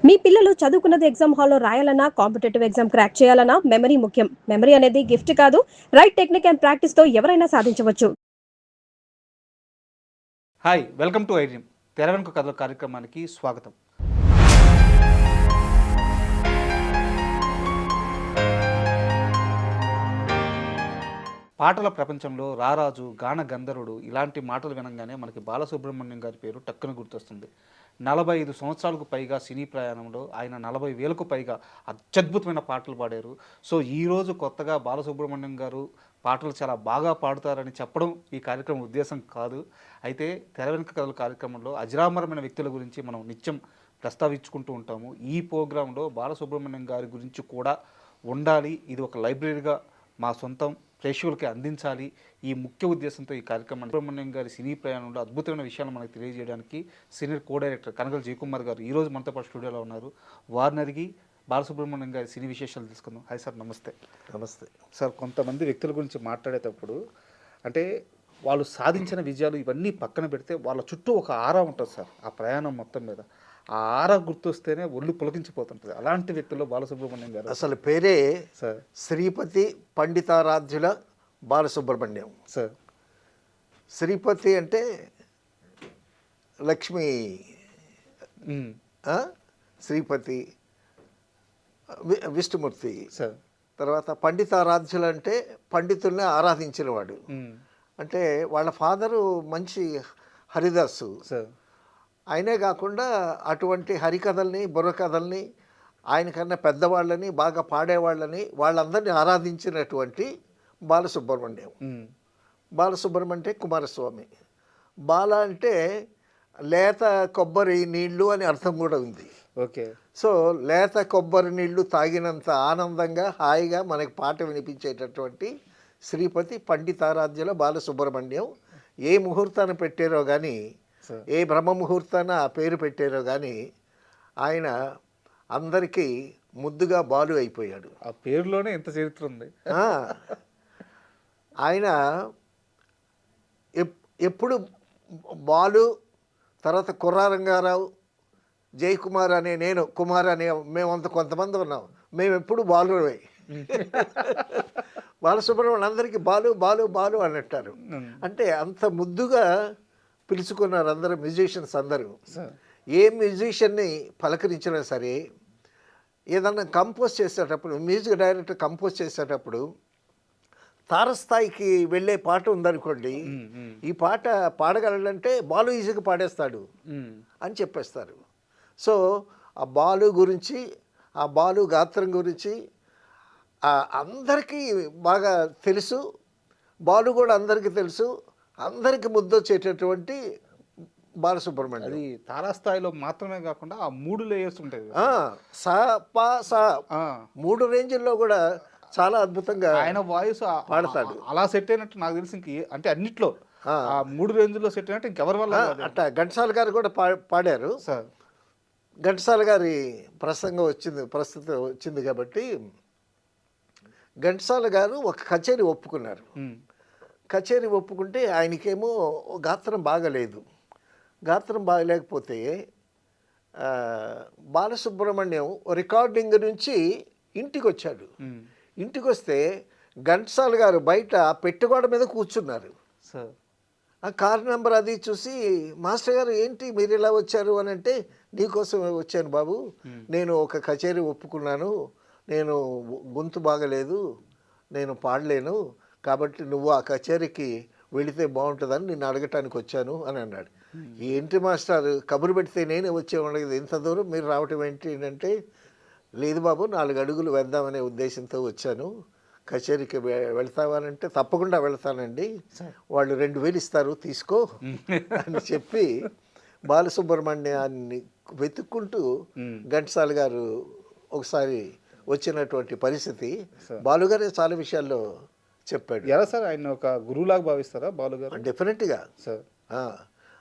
మీ పిల్లలు చదువుకున్నది ఎగ్జామ్ హాల్లో రాయాలన్నా కాంపిటేటివ్ ఎగ్జామ్ క్రాక్ చేయాలన్నా మెమరీ ముఖ్యం. మెమరీ అనేది గిఫ్ట్ కాదు, రైట్ టెక్నిక్ అండ్ ప్రాక్టీస్ తో ఎవరైనా సాధించవచ్చు. Hi, welcome to iDream. తెర వెనుక కథల కార్యక్రమానికి స్వాగతం. పాటల ప్రపంచంలో రారాజు, గాన గంధర్వుడు ఇలాంటి మాటలు వినంగానే మనకి బాలసుబ్రహ్మణ్యం గారి పేరు టక్కున గుర్తొస్తుంది. 45 సంవత్సరాలకు పైగా సినీ ప్రయాణంలో ఆయన 40,000కు పైగా అత్యద్భుతమైన పాటలు పాడారు. సో ఈరోజు కొత్తగా బాలసుబ్రహ్మణ్యం గారు పాటలు చాలా బాగా పాడుతారని చెప్పడం ఈ కార్యక్రమం ఉద్దేశం కాదు. అయితే తెర వెనుక కథల కార్యక్రమంలో అజరామరమైన వ్యక్తుల గురించి మనం నిత్యం ప్రస్తావించుకుంటూ ఉంటాము. ఈ ప్రోగ్రాంలో బాలసుబ్రహ్మణ్యం గారి గురించి కూడా ఉండాలి, ఇది ఒక లైబ్రరీగా మా సొంతం ప్రేక్షకులకి అందించాలి, ఈ ముఖ్య ఉద్దేశంతో ఈ కార్యక్రమం. సుబ్రహ్మణ్యం గారి సినీ ప్రయాణంలో అద్భుతమైన విషయాలు మనకు తెలియజేయడానికి సీనియర్ కో డైరెక్టర్ కనగల జయకుమార్ గారు ఈరోజు మనతో పాటు స్టూడియోలో ఉన్నారు. వారిని అడిగి బాలసుబ్రహ్మణ్యం గారి సినీ విశేషాలు తెలుసుకుందాం. హాయ్ సార్, నమస్తే. నమస్తే సార్, కొంతమంది వ్యక్తుల గురించి మాట్లాడేటప్పుడు అంటే వాళ్ళు సాధించిన విజయాలు ఇవన్నీ పక్కన పెడితే వాళ్ళ చుట్టూ ఒక ఆరా ఉంటుంది సార్. ఆ ప్రయాణం మొత్తం మీద ఆ ఆరా గుర్తొస్తేనే ఒళ్ళు పులకించిపోతుంటుంది. అలాంటి వ్యక్తుల్లో బాలసుబ్రహ్మణ్యం గారు. అసలు పేరే సార్ శ్రీపతి పండితారాధ్యుల బాలసుబ్రహ్మణ్యం. సార్ శ్రీపతి అంటే లక్ష్మీ, శ్రీపతి విష్ణుమూర్తి. సార్ తర్వాత పండితారాధ్యులు అంటే పండితుల్ని ఆరాధించినవాడు. అంటే వాళ్ళ ఫాదరు మంచి హరిదాసు. సార్ ఆయనే కాకుండా అటువంటి హరికథల్ని బుర్రకథల్ని ఆయనకన్నా పెద్దవాళ్ళని బాగా పాడేవాళ్ళని వాళ్ళందరినీ ఆరాధించినటువంటి బాలసుబ్రహ్మణ్యం. బాలసుబ్రహ్మణ్యం అంటే కుమారస్వామి. బాల అంటే లేత కొబ్బరి నీళ్ళు అని అర్థం కూడా ఉంది. ఓకే. సో లేత కొబ్బరి నీళ్లు తాగినంత ఆనందంగా హాయిగా మనకి పాట వినిపించేటటువంటి శ్రీపతి పండితారాధ్యుల బాలసుబ్రహ్మణ్యం. ఏ ముహూర్తాన్ని పెట్టారో కానీ, ఏ బ్రహ్మ ముహూర్తాన ఆ పేరు పెట్టారో కానీ ఆయన అందరికీ ముద్దుగా బాలు అయిపోయాడు. ఆ పేరులోనే ఎంత చరిత్ర ఉంది. ఆయన ఎప్పుడు బాలు, తర్వాత కుర్రారంగారావు, జయకుమార్ అనే నేను, కుమార్ అనే మేమంత కొంతమంది ఉన్నాం. మేము ఎప్పుడు బాలువే. బాలసుబ్రహ్మణ్యం అందరికీ బాలు బాలు బాలు అని అంటారు. అంటే అంత ముద్దుగా పిలుచుకున్నారు అందరూ మ్యూజిషియన్స్ అందరూ. ఏ మ్యూజిషియన్ని పలకరించినా సరే, ఏదన్నా కంపోజ్ చేసేటప్పుడు, మ్యూజిక్ డైరెక్టర్ కంపోజ్ చేసేటప్పుడు తారస్థాయికి వెళ్ళే పాట ఉందనుకోండి, ఈ పాట పాడగలంటే బాలు ఈజీగా పాడేస్తాడు అని చెప్పేస్తారు. సో ఆ బాలు గురించి, ఆ బాలు గాత్రం గురించి అందరికీ బాగా తెలుసు. బాలు కూడా అందరికీ తెలుసు. అందరికి ముద్దొచ్చేటటువంటి బాలసుబ్రహ్మణ్యం. అది తారాస్థాయిలో మాత్రమే కాకుండా ఆ 3 లేయర్స్ ఉంటాయి. సా పా సా 3 రేంజ్ల్లో కూడా చాలా అద్భుతంగా ఆయన వాయిస్ పాడతాడు. అలా సెట్ అయినట్టు నాకు తెలిసి అంటే అన్నిట్లో ఆ 3 రేంజ్లో సెట్ అయినట్టు ఇంకెవరి వల్ల అట్లా ఘంటసాల గారు కూడా పాడారు. సార్ ఘంటసాల గారి ప్రస్తుతం వచ్చింది కాబట్టి ఘంటసాల గారు ఒక కచేరీ ఒప్పుకున్నారు. కచేరీ ఒప్పుకుంటే ఆయనకేమో గాత్రం బాగలేదు. గాత్రం బాగలేకపోతే బాలసుబ్రహ్మణ్యం రికార్డింగ్ నుంచి ఇంటికి వచ్చాడు. ఇంటికి వస్తే ఘంటసాల గారు బయట పెట్టుగోడ మీద కూర్చున్నారు. ఆ కార్ నెంబర్ అది చూసి, మాస్టర్ గారు ఏంటి మీరు ఇలా వచ్చారు అని అంటే, నీకోసం వచ్చాను బాబు, నేను ఒక కచేరీ ఒప్పుకున్నాను, నేను గొంతు బాగలేదు, నేను పాడలేను, కాబట్టి నువ్వు ఆ కచేరీకి వెళితే బాగుంటుందని నిన్ను అడగటానికి వచ్చాను అని అన్నాడు. ఏంటి మాస్టర్, కబురు పెడితే నేనే వచ్చేవాడు, ఇంత దూరం మీరు రావటం ఏంటి అంటే, లేదు బాబు 4 అడుగులు వేద్దామనే ఉద్దేశంతో వచ్చాను, కచేరీకి వెళ్తావానంటే తప్పకుండా వెళ్తానండి, వాళ్ళు 2,000 ఇస్తారు తీసుకో అని చెప్పి బాలసుబ్రహ్మణ్యాన్ని వెతుక్కుంటూ ఘంటసాల గారు ఒకసారి వచ్చినటువంటి పరిస్థితి. బాలుగారే చాలా విషయాల్లో చెప్పాడు. ఎలా సార్, ఆయన ఒక గురువులాగా భావిస్తారా బాలుగారు? డెఫినెట్గా సార్.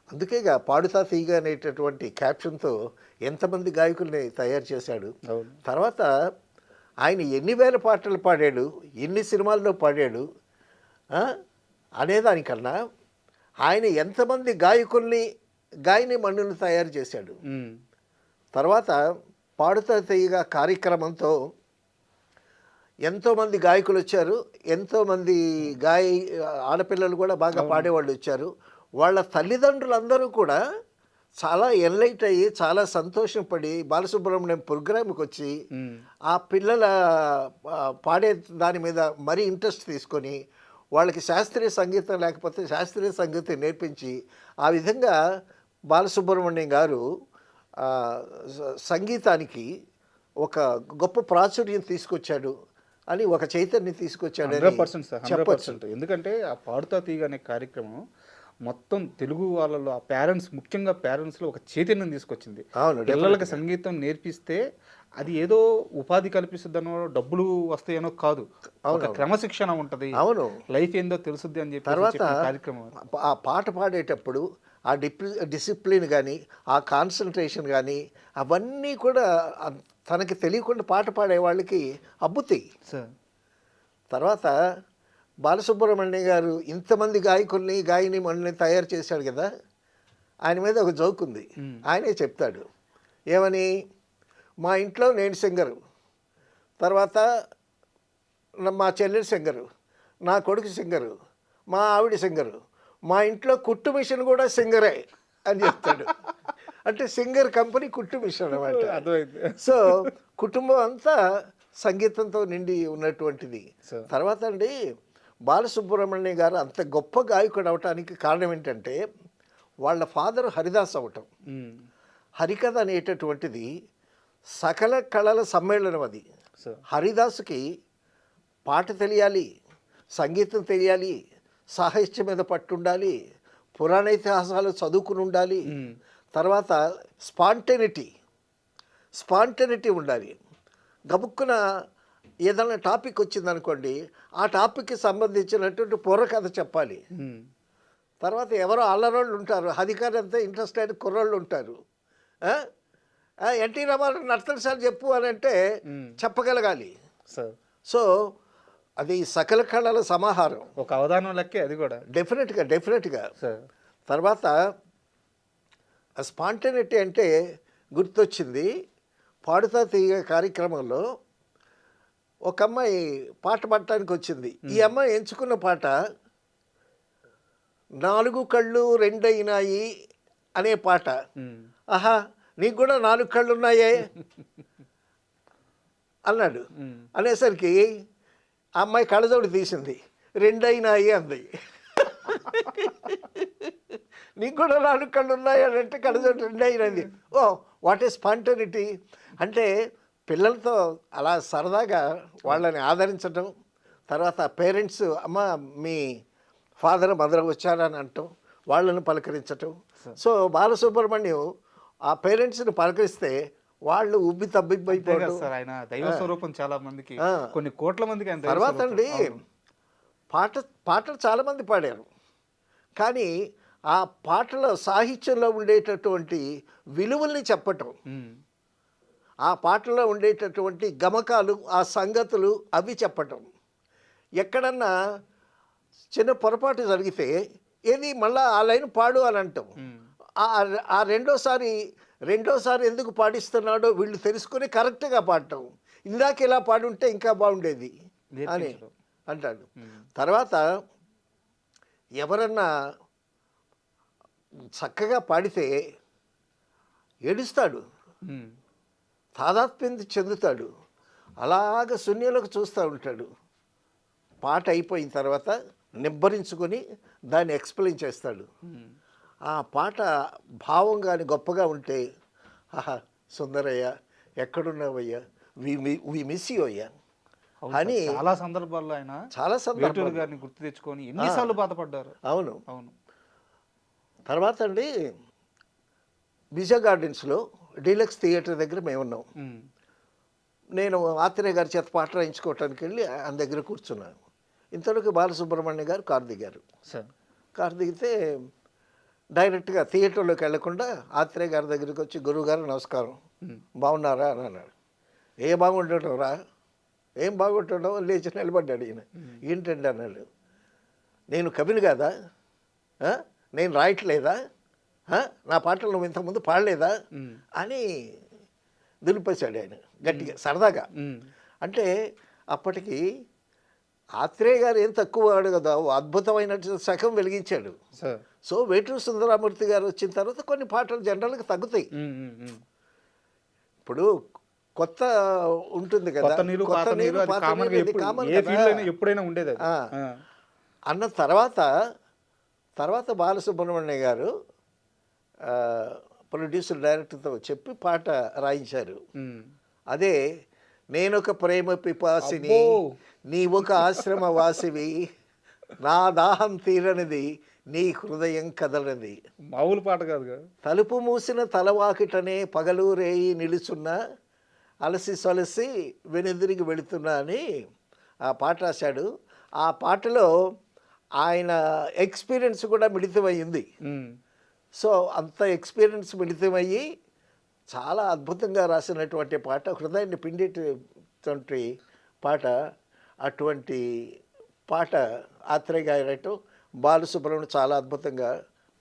అందుకేగా పాడుతా తీగ అనేటటువంటి క్యాప్షన్తో ఎంతమంది గాయకుల్ని తయారు చేశాడు. తర్వాత ఆయన ఎన్ని వేల పాటలు పాడాడు, ఎన్ని సినిమాల్లో పాడాడు అనేదానికన్నా ఆయన ఎంతమంది గాయకుల్ని, గాయని మన్నుల్ని తయారు చేశాడు. తర్వాత పాడుతా తీయగా కార్యక్రమంతో ఎంతోమంది గాయకులు వచ్చారు, ఎంతోమంది ఆడపిల్లలు కూడా బాగా పాడేవాళ్ళు వచ్చారు. వాళ్ళ తల్లిదండ్రులందరూ కూడా చాలా ఎన్లైట్ అయ్యి చాలా సంతోషపడి బాలసుబ్రహ్మణ్యం ప్రోగ్రామ్కి వచ్చి ఆ పిల్లల పాడే దాని మీద మరీ ఇంట్రెస్ట్ తీసుకొని వాళ్ళకి శాస్త్రీయ సంగీతం లేకపోతే శాస్త్రీయ సంగీతం నేర్పించి ఆ విధంగా బాలసుబ్రహ్మణ్యం గారు సంగీతానికి ఒక గొప్ప ప్రాచుర్యం తీసుకొచ్చాడు అని, ఒక చైతన్యం తీసుకొచ్చాడు 100% సార్, 100%. ఎందుకంటే ఆ పాడుతా తీగ అనే కార్యక్రమం మొత్తం తెలుగు వాళ్ళలో ఆ పేరెంట్స్, ముఖ్యంగా పేరెంట్స్లో ఒక చైతన్యం తీసుకొచ్చింది. అవును, పిల్లలకి సంగీతం నేర్పిస్తే అది ఏదో ఉపాధి కల్పిస్తుందనో డబ్బులు వస్తాయనో కాదు, ఒక క్రమశిక్షణ ఉంటుంది, అవును, లైఫ్ ఏందో తెలుసుద్ది అని చెప్పి తర్వాత కార్యక్రమం. ఆ పాట పాడేటప్పుడు ఆ డిసిప్లిన్ కానీ ఆ కాన్సన్ట్రేషన్ కానీ అవన్నీ కూడా తనకి తెలియకుండా పాట పాడే వాళ్ళకి అబ్బుతాయి. తర్వాత బాలసుబ్రహ్మణ్యం గారు ఇంతమంది గాయకుల్ని గాయని మనల్ని తయారు చేశాడు కదా, ఆయన మీద ఒక జోక్ ఉంది. ఆయనే చెప్తాడు ఏమని, మా ఇంట్లో నేను సింగరు, తర్వాత మా చెల్లెలు సింగరు, నా కొడుకు సింగరు, మా ఆవిడ సింగరు, మా ఇంట్లో కుట్టు మిషన్ కూడా సింగరే అని చెప్తాడు. అంటే సింగర్ కంపెనీ కుట్టు మిషన్ అన్నమాట. సో కుటుంబం అంతా సంగీతంతో నిండి ఉన్నటువంటిది. తర్వాత అండి బాలసుబ్రహ్మణ్యం గారు అంత గొప్ప గాయకుడు అవటానికి కారణం ఏంటంటే వాళ్ళ ఫాదర్ హరిదాస్ అవటం. హరికథ అనేటటువంటిది సకల కళల సమ్మేళనం. అది హరిదాసుకి పాట తెలియాలి, సంగీతం తెలియాలి, సాహిత్యం మీద పట్టుండాలి, పురాణ ఇతిహాసాలు చదువుకుని ఉండాలి, తర్వాత స్పాంటనిటీ ఉండాలి. గబుక్కున ఏదైనా టాపిక్ వచ్చిందనుకోండి, ఆ టాపిక్కి సంబంధించినటువంటి పూర్వకథ చెప్పాలి. తర్వాత ఎవరో అల్లరోళ్ళు ఉంటారు, అధికారి అంతా ఇంట్రెస్ట్ అయిన కుర్రోళ్ళు ఉంటారు. ఎన్టీ రామారావు నర్తనశాల చెప్పు అని అంటే చెప్పగలగాలి. సో అది సకల కళల సమాహారం, ఒక అవధానం లెక్కే అది కూడా. డెఫినెట్గా. తర్వాత స్పాంటనిటీ అంటే గుర్తొచ్చింది, పాడుతా తీగ కార్యక్రమంలో ఒక అమ్మాయి పాట పాడటానికి వచ్చింది. ఈ అమ్మాయి ఎంచుకున్న పాట 4 కళ్ళు రెండైనాయి అనే పాట. ఆహా, నీకు కూడా 4 కళ్ళు ఉన్నాయే అన్నాడు. అనేసరికి ఆ అమ్మాయి కళ్ళజోడు తీసింది, 2 అయినాయి అంది. నీకు కూడా 4 కళ్ళు ఉన్నాయి అని అంటే కళ్ళజోడు 2 అయినది. ఓ వాట్ ఈస్ స్పాంటనిటీ అంటే పిల్లలతో అలా సరదాగా వాళ్ళని ఆదరించడం, తర్వాత పేరెంట్స్ అమ్మ మీ ఫాదర్ మదర్ వచ్చారని అంటాం, వాళ్ళని పలకరించటం. సో బాలసుబ్రహ్మణ్యం ఆ పేరెంట్స్ని పలకరిస్తే వాళ్ళు ఉబ్బి తబ్బిబ్బైపోవడం. ఆయన దైవ స్వరూపం చాలా మందికి, కొన్ని కోట్ల మందికి. తర్వాత అండి పాటలు చాలామంది పాడారు, కానీ ఆ పాటలో సాహిత్యంలో ఉండేటటువంటి విలువల్ని చెప్పటం, ఆ పాటలో ఉండేటటువంటి గమకాలు, ఆ సంగతులు అవి చెప్పటం. ఎక్కడన్నా చిన్న పొరపాటు జరిగితే ఏది మళ్ళా ఆ లైన్ పాడు అని అంటాం. ఆ రెండోసారి ఎందుకు పాడిస్తున్నాడో వీళ్ళు తెలుసుకుని కరెక్ట్గా పాడటం. ఇందాక ఇలా పాడుంటే ఇంకా బాగుండేది అని అంటాడు. తర్వాత ఎవరన్నా చక్కగా పాడితే ఏడుస్తాడు, తాదాత్మ్యం చెందుతాడు, అలాగ శూన్యంలోకి చూస్తూ ఉంటాడు. పాట అయిపోయిన తర్వాత నిబ్బరించుకొని దాన్ని ఎక్స్ప్లెయిన్ చేస్తాడు. ఆ పాట భావం కానీ గొప్పగా ఉంటే, ఆహా సుందరయ్య ఎక్కడున్నావయ్యా, వి మిస్ యూ అయ్యా అని చాలా సందర్భాల్లో ఆయన గారిని గుర్తు తెచ్చుకొని ఎన్నిసార్లు బాధపడ్డారు. అవును. తర్వాత అండి బిజా గార్డెన్స్లో డీలక్స్ థియేటర్ దగ్గర మేము ఉన్నాం. నేను ఆత్రేయ గారి చేత పాట రాయించుకోవటానికి వెళ్ళి ఆయన దగ్గర కూర్చున్నాను. ఇంతలోకి బాలసుబ్రహ్మణ్యం గారు కారు దిగారు. కారు దిగితే డైరెక్ట్గా థియేటర్లోకి వెళ్లకుండా ఆత్రేయ గారి దగ్గరికి వచ్చి, గురువుగారు నమస్కారం, బాగున్నారా అని అన్నాడు. బాగుండటం రా, ఏం బాగుండటం, లేచి నిలబడ్డాడు. ఏంటండి అన్నాడు. నేను కవిని కాదా, నేను రాయట్లేదా, నా పాటలు నువ్వు ఇంతకుముందు పాడలేదా అని దులిపేశాడు ఆయన గట్టిగా సరదాగా. అంటే అప్పటికి ఆత్రేయ గారు ఏం తక్కువ వాడు కదా, అద్భుతమైన శకం వెలిగించాడు. సో వేటూరు సుందరమూర్తి గారు వచ్చిన తర్వాత కొన్ని పాటలు జనరల్గా తగ్గుతాయి. ఇప్పుడు కొత్త ఉంటుంది కదా, కొత్త నీరు, కొత్త పాత నీరు, నీరు, అది పాత కామన్ నీరు, గా ఇది ఎప్పుడు- కామన్ ఏ కదా. ఫీల్డ్ అయినా ఎప్పుడైనా ఉండేది అది. అన్న తర్వాత బాలసుబ్రహ్మణ్యం గారు ప్రొడ్యూసర్ డైరెక్టర్తో చెప్పి పాట రాయించారు. అదే నేనొక ప్రేమ పిపాసిని, అబ్బో. నీవొక ఆశ్రమ వాసివి, నా దాహం తీరనిది, నీ హృదయం కదలనిది. మామూలు పాట కాదు కదా. తలుపు మూసిన తలవాకిటనే పగలు రేయి నిలుచున్న, అలసి సొలసి వెనుదిరిగి వెళుతున్నా అని ఆ పాట రాశాడు. ఆ పాటలో ఆయన ఎక్స్పీరియన్స్ కూడా మిళితమయ్యింది. సో అంత ఎక్స్పీరియన్స్ మిళితమయ్యి చాలా అద్భుతంగా రాసినటువంటి పాట, హృదయాన్ని పిండేటువంటి పాట. అటువంటి పాట ఆత్రేయ గారు బాలసుబ్రహ్మణ్యం చాలా అద్భుతంగా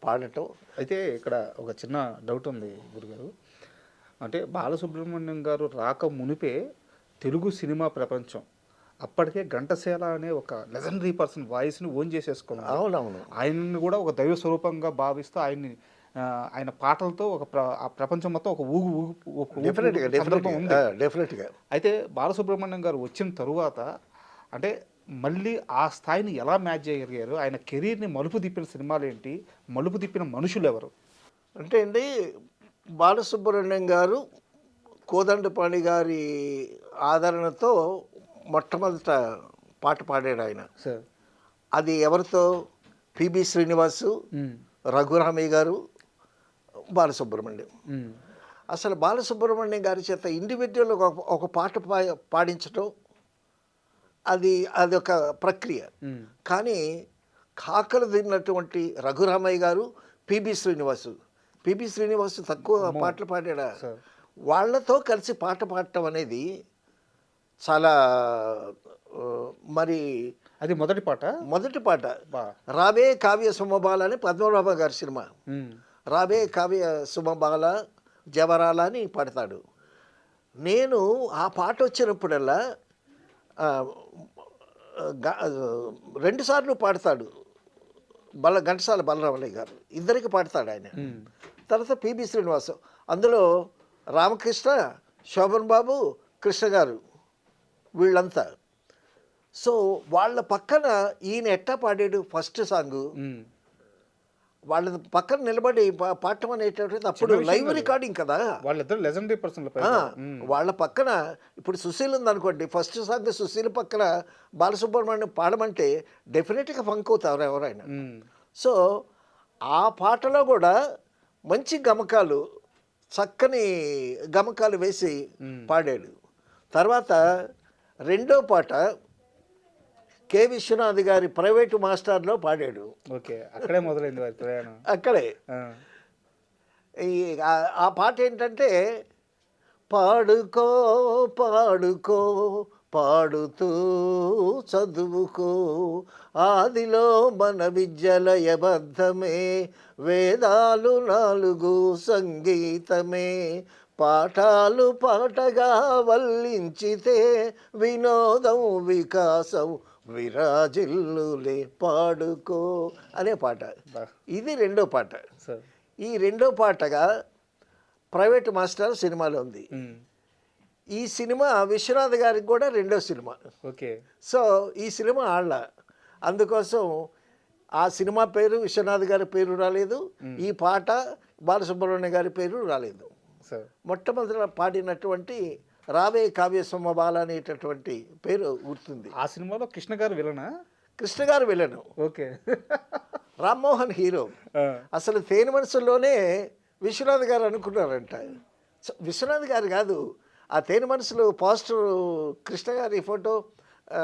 పాడటం. అయితే ఇక్కడ ఒక చిన్న డౌట్ ఉంది గురుగారు. అంటే బాలసుబ్రహ్మణ్యం గారు రాక మునిపే తెలుగు సినిమా ప్రపంచం అప్పటికే ఘంటసాల అనే ఒక లెజెండరీ పర్సన్ వాయిస్ని ఓన్ చేసేసుకున్నాం. అవునవును. ఆయన్ని కూడా ఒక దైవ స్వరూపంగా భావిస్తూ ఆయన పాటలతో ఆ ప్రపంచం మొత్తం ఒక సందర్భం ఉంది. డెఫినెట్గా. అయితే బాలసుబ్రహ్మణ్యం గారు వచ్చిన తరువాత అంటే మళ్ళీ ఆ స్థాయిని ఎలా మ్యాచ్ చేయగలిగారు? ఆయన కెరీర్ని మలుపు తిప్పిన సినిమాలు ఏంటి, మలుపు తిప్పిన మనుషులు ఎవరు? అంటే అండి, బాలసుబ్రహ్మణ్యం గారు కోదండపాణి గారి ఆదరణతో మొట్టమొదట పాట పాడాడు ఆయన. సార్ అది ఎవరితో? పిబి శ్రీనివాసు, రఘురామయ్య గారు, బాలసుబ్రహ్మణ్యం. అసలు బాలసుబ్రహ్మణ్యం గారి చేత ఇండివిజువల్ ఒక పాట పాడించడం అది ఒక ప్రక్రియ. కానీ కాకలు తిన్నటువంటి రఘురామయ్య గారు, పిబి శ్రీనివాసు తక్కువ పాటలు పాడా. వాళ్ళతో కలిసి పాట పాడటం అనేది చాలా మరి అది మొదటి పాట. రాబే కావ్య సుమబాల అని పద్మనాభ గారి సినిమా. రాబే కావ్య సుమబాల జవరాల అని పాడతాడు. నేను ఆ పాట వచ్చినప్పుడల్లా 2 సార్లు పాడతాడు. ఘంటసాల బలరామయ్య గారు ఇద్దరికి పాడతాడు ఆయన. తర్వాత పిబి శ్రీనివాసు, అందులో రామకృష్ణ, శోభన్ బాబు, కృష్ణ గారు, వీళ్ళంతా. సో వాళ్ళ పక్కన ఈయన ఎట్టా పాడాడు ఫస్ట్ సాంగు, వాళ్ళ పక్కన నిలబడి పాడటం అనేటటువంటిది అప్పుడు లైవ్ రికార్డింగ్ కదా. వాళ్ళిద్దరు లెజెండరీ పర్సన్. వాళ్ళ పక్కన ఇప్పుడు సుశీల్ ఉందనుకోండి, ఫస్ట్ సాంగ్ సుశీల్ పక్కన బాలసుబ్రహ్మణ్యం పాడమంటే డెఫినెట్గా ఫంక్ అవుతారు ఎవరైనా. సో ఆ పాటలో కూడా మంచి గమకాలు, చక్కని గమకాలు వేసి పాడాడు. తర్వాత రెండో పాట కె విశ్వనాథ్ గారి ప్రైవేటు మాస్టర్లో పాడాడు. ఓకే, అక్కడే మొదలైంది వారి ప్రయాణం. అక్కడే ఆ పాట ఏంటంటే, పాడుకో పాడుకో పాడుతూ చదువుకో, ఆదిలో మన విద్యలయబద్ధమే, వేదాలు 4 సంగీతమే, పాఠాలు పాటగా వల్లించితే, వినోదం వికాసం విరాజిల్లులే, పాడుకో అనే పాట. ఇది రెండో పాట. ఈ రెండో పాటగా ప్రైవేట్ మాస్టర్ సినిమాలో ఉంది. ఈ సినిమా విశ్వనాథ్ గారికి కూడా రెండో సినిమా. ఓకే. సో ఈ సినిమా ఆళ్ళ, అందుకోసం ఆ సినిమా పేరు విశ్వనాథ్ గారి పేరు రాలేదు, ఈ పాట బాలసుబ్రహ్మణ్యం గారి పేరు రాలేదు. మొట్టమొదట పాడినటువంటి రావే కావ్య సొమ్మబాల అనేటటువంటి పేరు గుర్తుంది. ఆ సినిమాలో కృష్ణ గారు విలనా? కృష్ణ గారు విలను. ఓకే. రామ్మోహన్ హీరో. అసలు తేనె మనసులోనే విశ్వనాథ్ గారు అనుకున్నారంట. విశ్వనాథ్ గారు కాదు, ఆ తేనె మనసులో పోస్టర్ కృష్ణ గారి ఫోటో,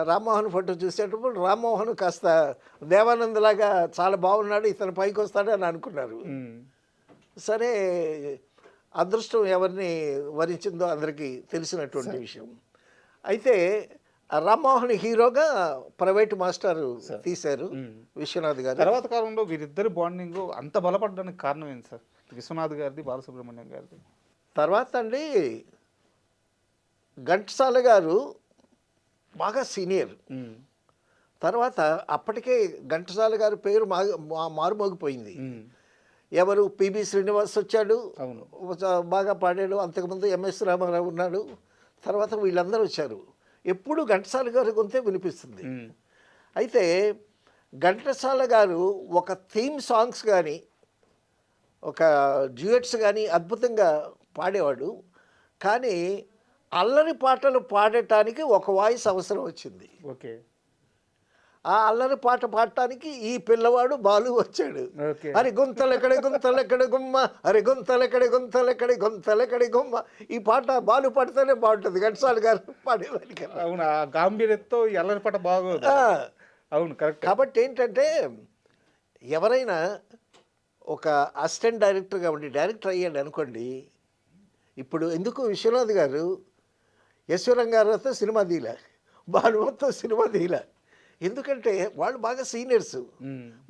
రామ్మోహన్ ఫోటో చూసేటప్పుడు రామ్మోహన్ కాస్త దేవానందలాగా చాలా బాగున్నాడు, ఇతను పైకి వస్తాడు అని అనుకున్నారు. సరే, అదృష్టం ఎవరిని వరించిందో అందరికీ తెలిసినటువంటి విషయం. అయితే రామ్మోహన్ హీరోగా ప్రైవేట్ మాస్టర్ తీశారు విశ్వనాథ్ గారు. తర్వాత కాలంలో వీరిద్దరు బాండింగ్ అంత బలపడడానికి కారణం ఏంటి సార్? విశ్వనాథ్ గారిది, బాలసుబ్రహ్మణ్యం గారిది. తర్వాత అండి ఘంటసాల గారు బాగా సీనియర్. తర్వాత అప్పటికే ఘంటసాల గారి పేరు మారుమోగిపోయింది. ఎవరు పిబి శ్రీనివాస్ వచ్చాడు, అవును, బాగా పాడాడు. అంతకుముందు ఎంఎస్ రామారావు ఉన్నాడు. తర్వాత వీళ్ళందరూ వచ్చారు. ఎప్పుడు ఘంటసాల గారి గొంతే వినిపిస్తుంది. అయితే ఘంటసాల గారు ఒక థీమ్ సాంగ్స్ కానీ ఒక డ్యూయట్స్ కానీ అద్భుతంగా పాడేవాడు. కానీ అల్లరి పాటలు పాడటానికి ఒక వాయిస్ అవసరం వచ్చింది. ఓకే. ఆ అల్లరి పాట పాడటానికి ఈ పిల్లవాడు బాలు వచ్చాడు. ఓకే. అరే గుంతలెక్కడి గుంతలెక్కడి గుమ్మ, అరే గుంతలెక్కడి గుంతలెక్కడి గుంతలెక్కడి గుమ్మ. ఈ పాట బాలు పాడితేనే బాగుంటుంది, ఘంటసాల గారు పాడేదానికి. అవును, ఆ గాంభీర్యంతో ఎల్లరి పాట బాగోదు. అవును, కరెక్ట్. కాబట్టి ఏంటంటే ఎవరైనా ఒక అసిస్టెంట్ డైరెక్టర్గా ఉండి డైరెక్టర్ అయ్యాడు అనుకోండి. ఇప్పుడు ఎందుకు విశ్వనాథ్ గారు యశ్వరం గారితో సినిమా తీయలే, బాలుతో సినిమా తీయలే. ఎందుకంటే వాళ్ళు బాగా సీనియర్స్,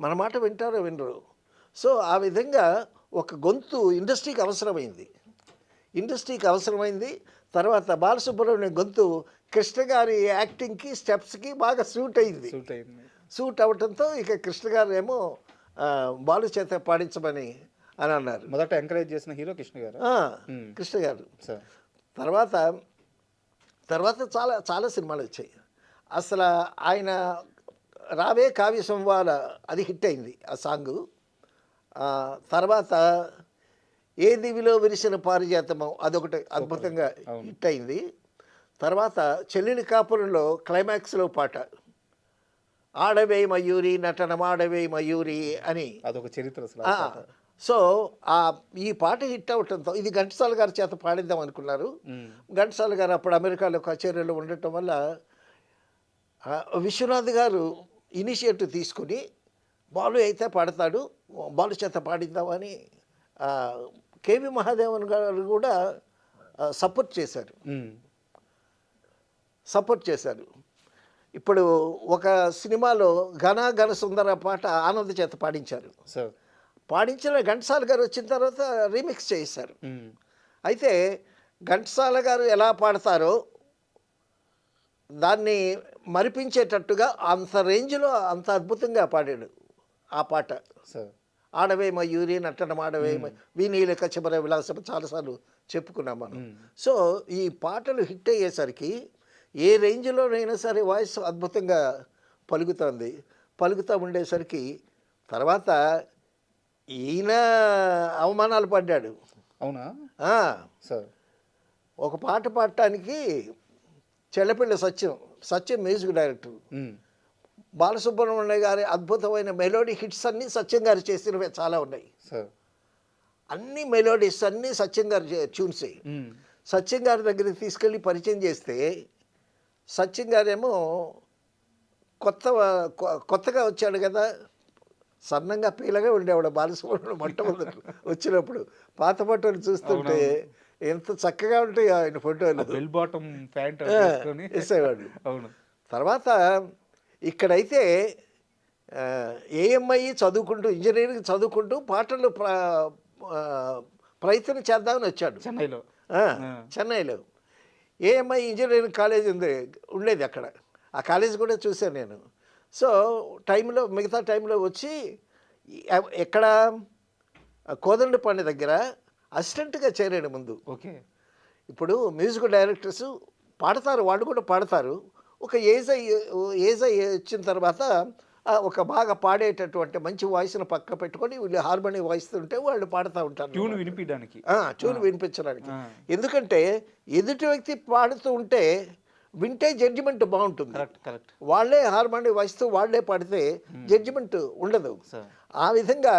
మన మాట వింటారో వినరు. సో ఆ విధంగా ఒక గొంతు ఇండస్ట్రీకి అవసరమైంది. తర్వాత బాలసుబ్రహ్మణ్యం గొంతు కృష్ణ గారి యాక్టింగ్కి స్టెప్స్కి బాగా సూట్ అయింది. సూట్ అవ్వటంతో ఇక కృష్ణ గారు ఏమో బాలు చేత పాడించమని అని అన్నారు. మొదట ఎంకరేజ్ చేసిన హీరో కృష్ణ గారు. తర్వాత చాలా చాలా సినిమాలు వచ్చాయి. అసలు ఆయన రావే కావ్య సంవాద అది హిట్ అయింది ఆ సాంగు. తర్వాత ఏ దివిలో విరిసిన పారిజాతమం అదొకటి అద్భుతంగా హిట్ అయింది. తర్వాత చెల్లెలి కాపురంలో క్లైమాక్స్లో పాట ఆడవే మయూరి నటనమాడవే మయూరి అని, అదొక చరిత్ర. సో ఈ పాట హిట్ అవటంతో ఇది ఘంటసాల గారి చేత పాడిద్దాం అనుకున్నారు. ఘంటసాల గారు అప్పుడు అమెరికాలో కచేరీలో ఉండటం వల్ల విశ్వనాథ్ గారు ఇనిషియేటివ్ తీసుకుని బాలు అయితే పాడతాడు, బాలు చేత పాడిద్దామని కేవి మహాదేవన్ గారు కూడా సపోర్ట్ చేశారు. ఇప్పుడు ఒక సినిమాలో ఘన సుందర పాట ఆనంద్ చేత పాడించారు. పాడించిన ఘంటసాల గారు వచ్చిన తర్వాత రీమిక్స్ చేశారు. అయితే ఘంటసాల గారు ఎలా పాడతారో దాన్ని మరిపించేటట్టుగా అంత రేంజ్లో అంత అద్భుతంగా పాడాడు ఆ పాట. ఆడవే మయూరి నట్టనమాడవే వీనీల కచబర విలాసం చాలాసార్లు చెప్పుకున్నాం మనం. సో ఈ పాటలు హిట్ అయ్యేసరికి ఏ రేంజ్లోనైనా సరే వాయిస్ అద్భుతంగా పలుకుతూ ఉండేసరికి తర్వాత ఈయన అవమానాలు పడ్డాడు. అవునా? ఒక పాట పాడటానికి చెల్లపిల్ల సత్యం మ్యూజిక్ డైరెక్టర్, బాలసుబ్రహ్మణ్య గారి అద్భుతమైన మెలోడీ హిట్స్ అన్నీ సత్యం గారు చేసినవి చాలా ఉన్నాయి. అన్ని మెలోడీస్ అన్నీ సత్యం గారు ట్యూన్సే. సత్యం గారి దగ్గరికి తీసుకెళ్ళి పరిచయం చేస్తే సత్యం గారేమో కొత్తగా వచ్చాడు కదా, సన్నంగా పీలగా ఉండేవాడు బాలసుబ్రహ్మణ్యం మొట్టమొదటి వచ్చినప్పుడు. పాత ఫోటోలు చూస్తుంటే ఎంత చక్కగా ఉంటాయి ఆయన ఫోటోలు, వేసేవాడు. తర్వాత ఇక్కడైతే ఏఎంఐ చదువుకుంటూ ఇంజనీరింగ్ చదువుకుంటూ పాటలు ప్రయత్నం చేద్దామని వచ్చాడు చెన్నైలో. ఏఎంఐ ఇంజనీరింగ్ కాలేజ్ ఉండేది అక్కడ, ఆ కాలేజ్ కూడా చూశాను నేను. సో మిగతా టైంలో వచ్చి ఎక్కడ కోదండపాండి దగ్గర అసిస్టెంట్గా చేరాడు ముందు. ఇప్పుడు మ్యూజిక్ డైరెక్టర్స్ పాడతారు, వాళ్ళు కూడా పాడతారు. ఒక ఏజ్ వచ్చిన తర్వాత ఒక బాగా పాడేటటువంటి మంచి వాయిస్ను పక్క పెట్టుకొని వీళ్ళు హార్మోనియం వాయిస్తుంటే వాళ్ళు పాడుతూ ఉంటారు, ట్యూన్ వినిపించడానికి. ఎందుకంటే ఎదుటి వ్యక్తి పాడుతూ ఉంటే వింటే జడ్జిమెంట్ బాగుంటుంది. వాళ్ళే హార్మోనియం వాయిస్తూ వాళ్ళే పాడితే జడ్జిమెంట్ ఉండదు. ఆ విధంగా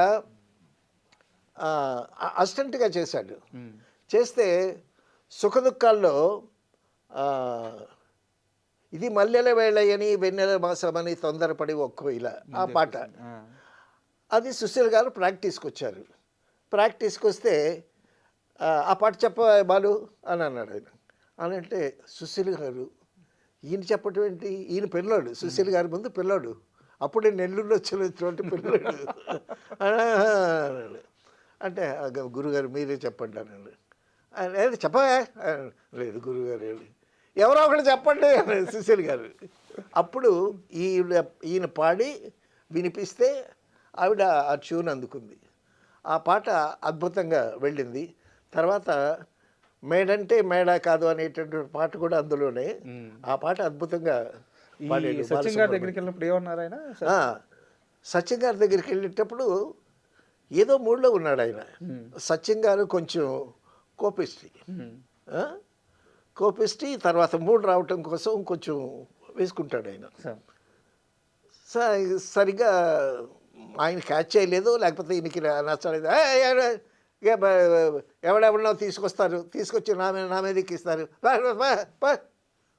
అసిస్టెంట్గా చేశాడు. చేస్తే సుఖదుఖాల్లో ఇది మల్లెల వేళయని వెన్నెల మాసమని తొందరపడి ఒక్కో ఇలా ఆ పాట, అది సుశీల్ గారు ప్రాక్టీస్కి వస్తే ఆ పాట చెప్ప బాలు అని అన్నాడు ఆయన. అని అంటే సుశీల్ గారు ఈయన చెప్పటం ఏంటి, ఈయన పిల్లోడు, సుశీల్ గారి ముందు పిల్లోడు, అప్పుడే నెల్లూరులో వచ్చినటువంటి పిల్లోడు అంటే గురుగారు మీరే చెప్పండి అన్నాడు. లేదు చెప్పవా, లేదు గురుగారు ఎవరో ఒకటి చెప్పండి అని సుశీల్ గారు. అప్పుడు ఈయన పాడి వినిపిస్తే ఆవిడ ఆ ట్యూన్ అందుకుంది. ఆ పాట అద్భుతంగా వెళ్ళింది. తర్వాత మేడంటే మేడ కాదు అనేటటువంటి పాట కూడా అందులోనే. ఆ పాట అద్భుతంగా ఈ పాడాడు సచిన్ గారి బాలసుబ్రహ్మణ్యం. దగ్గరికి వెళ్ళినప్పుడు ఏమన్నారు ఆయన? ఆ, సచిన్ గారి దగ్గరికి వెళ్ళేటప్పుడు ఏదో మూడ్లో ఉన్నాడు ఆయన. సచిన్ గారు కొంచెం కోపిస్టి. ఆ? కోపిస్టి తర్వాత మూడ్ రావటం కోసం కొంచెం వేసుకుంటాడు ఆయన. సరిగ్గా ఆయన క్యాచ్ చేయలేదు, లేకపోతే ఈయనకి నచ్చలేదు. ఎవడెవడో తీసుకొచ్చి నా మీద ఎక్కిస్తారు.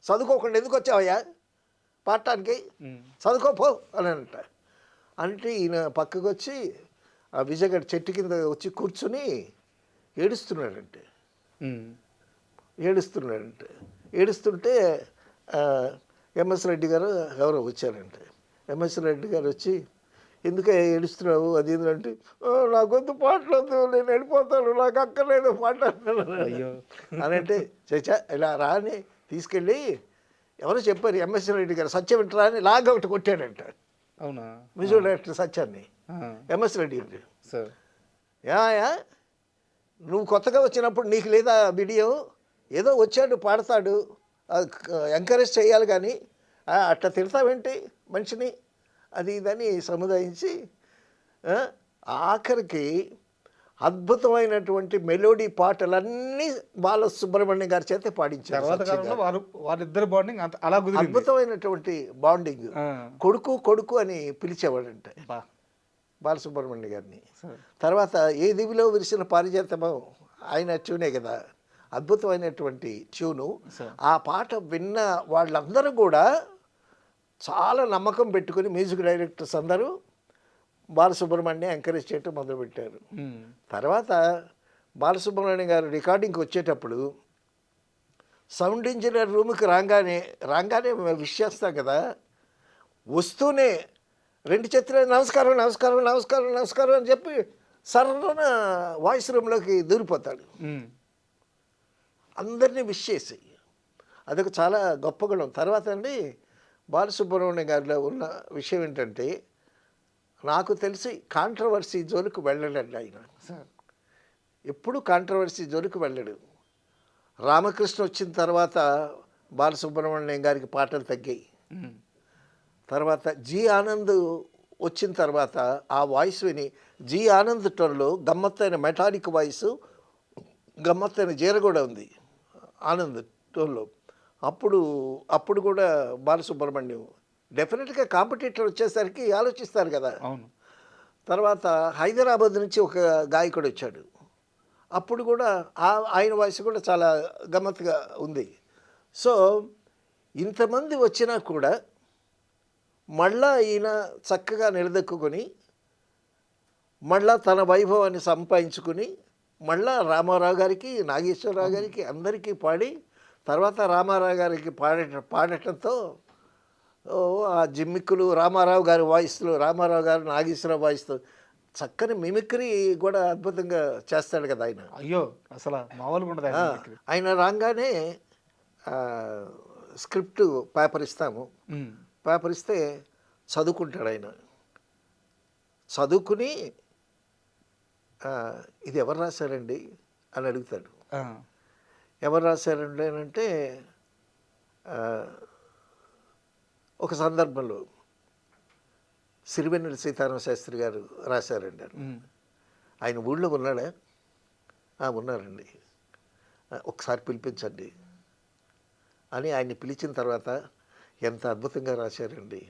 చదువుకోకుండా ఎందుకు వచ్చావయ్యా పాడటానికి, చదువుకోపో అని అంట. అంటే ఈయన పక్కకు వచ్చి ఆ విజయగఢ్ చెట్టు కింద వచ్చి కూర్చుని ఏడుస్తున్నాడంటే. ఏడుస్తుంటే ఎంఎస్ రెడ్డి గారు ఎవరో వచ్చారంటే. ఎంఎస్ రెడ్డి గారు వచ్చి ఎందుకే ఏడుస్తున్నావు అది ఏంటంటే, నాకొద్దు పాటలేదు, నేను వెళ్ళిపోతాను, నాకు అక్కర్లేదు మాట్లాడుతున్నాను అని అంటే, చచ్చా ఇలా రాని తీసుకెళ్ళి ఎవరో చెప్పారు ఎంఎస్ రెడ్డి గారు సత్యం వింటరా అని లాగా ఒకటి కొట్టాడంట. అవునా? మ్యూజిక్ డైరెక్టర్ సత్యాన్ని ఎంఎస్ రెడ్డి గారు. యా నువ్వు కొత్తగా వచ్చినప్పుడు నీకు లేదా వీడియో, ఏదో వచ్చాడు పాడతాడు, ఎంకరేజ్ చేయాలి కానీ అట్లా తిడతావేంటి మనిషిని, అది ఇదని సముదాయించి ఆఖరికి అద్భుతమైనటువంటి మెలోడీ పాటలన్నీ బాలసుబ్రహ్మణ్యం గారి చేత పాడించారు. వారిద్దరు బాండింగ్ అలా అద్భుతమైనటువంటి బాండింగ్. కొడుకు అని పిలిచేవాడంట బాలసుబ్రహ్మణ్యం గారిని. తర్వాత ఏ దివిలో విరిసిన పారిజాతమో ఆయన ట్యూనే కదా, అద్భుతమైనటువంటి ట్యూను. ఆ పాట విన్న వాళ్ళందరూ కూడా చాలా నమ్మకం పెట్టుకుని మ్యూజిక్ డైరెక్టర్స్ అందరూ బాలసుబ్రహ్మణ్యం ఎంకరేజ్ చేయటం మొదలుపెట్టారు. తర్వాత బాలసుబ్రహ్మణ్యం గారు రికార్డింగ్కి వచ్చేటప్పుడు సౌండ్ ఇంజనీర్ రూమ్కి రాగానే విష్ చేస్తాం కదా, వస్తూనే రెండు చేతులు నమస్కారం నమస్కారం నమస్కారం నమస్కారం అని చెప్పి సర్వన వాయిస్ రూమ్లోకి దూరిపోతాడు, అందరినీ విష్ చేసి. అదొక చాలా గొప్ప గుణం. తర్వాత అండి బాలసుబ్రహ్మణ్యం గారిలో ఉన్న విషయం ఏంటంటే, నాకు తెలిసి కాంట్రవర్సీ జోలికి వెళ్ళడండి ఆయన. ఎప్పుడు కాంట్రవర్సీ జోలికి వెళ్ళడు. రామకృష్ణ వచ్చిన తర్వాత బాలసుబ్రహ్మణ్యం గారికి పాటలు తగ్గాయి. తర్వాత జి ఆనంద్ వచ్చిన తర్వాత ఆ వాయిస్ విని, జి ఆనంద్ టోన్లో గమ్మత్తైన మెటాలిక్ వాయిస్, గమ్మత్తైన జీర కూడా ఉంది ఆనంద్ టోన్లో. అప్పుడు కూడా బాలసుబ్రహ్మణ్యం డెఫినెట్గా కాంపిటీటర్ వచ్చేసరికి ఆలోచిస్తారు కదా. అవును. తర్వాత హైదరాబాద్ నుంచి ఒక గాయకుడు వచ్చాడు, అప్పుడు కూడా ఆయన వాయిస్ కూడా చాలా గమ్మత్తుగా ఉంది. సో ఇంతమంది వచ్చినా కూడా మళ్ళా ఈయన చక్కగా నిలదొక్కుని మళ్ళా తన వైభవాన్ని సంపాదించుకుని మళ్ళా రామారావు గారికి, నాగేశ్వరరావు గారికి అందరికీ పాడి, తర్వాత రామారావు గారికి పాడటంతో ఆ జిమ్మిక్కులు రామారావు గారి వాయిస్లో, రామారావు గారు నాగేశ్వరరావు వాయిస్తో చక్కని మిమిక్రీ కూడా అద్భుతంగా చేస్తాడు కదా ఆయన. అయ్యో అసలు మామూలుగా ఉండదు ఆయన రాగానే స్క్రిప్ట్ పేపర్ ఇస్తాము, పేపర్ ఇస్తే చదువుకుంటాడు ఆయన. చదువుకుని ఇది ఎవరు రాశారండి అని అడుగుతాడు. ఎవరు రాశారండి అని అంటే, ఒక సందర్భంలో సిరివెన్నెల సీతారామ శాస్త్రి గారు రాశారండి అని. ఆయన ఊళ్ళో ఉన్నాడా? ఉన్నారండి, ఒకసారి పిలిపించండి అని ఆయన్ని పిలిచిన తర్వాత ఎంత అద్భుతంగా రాశారండి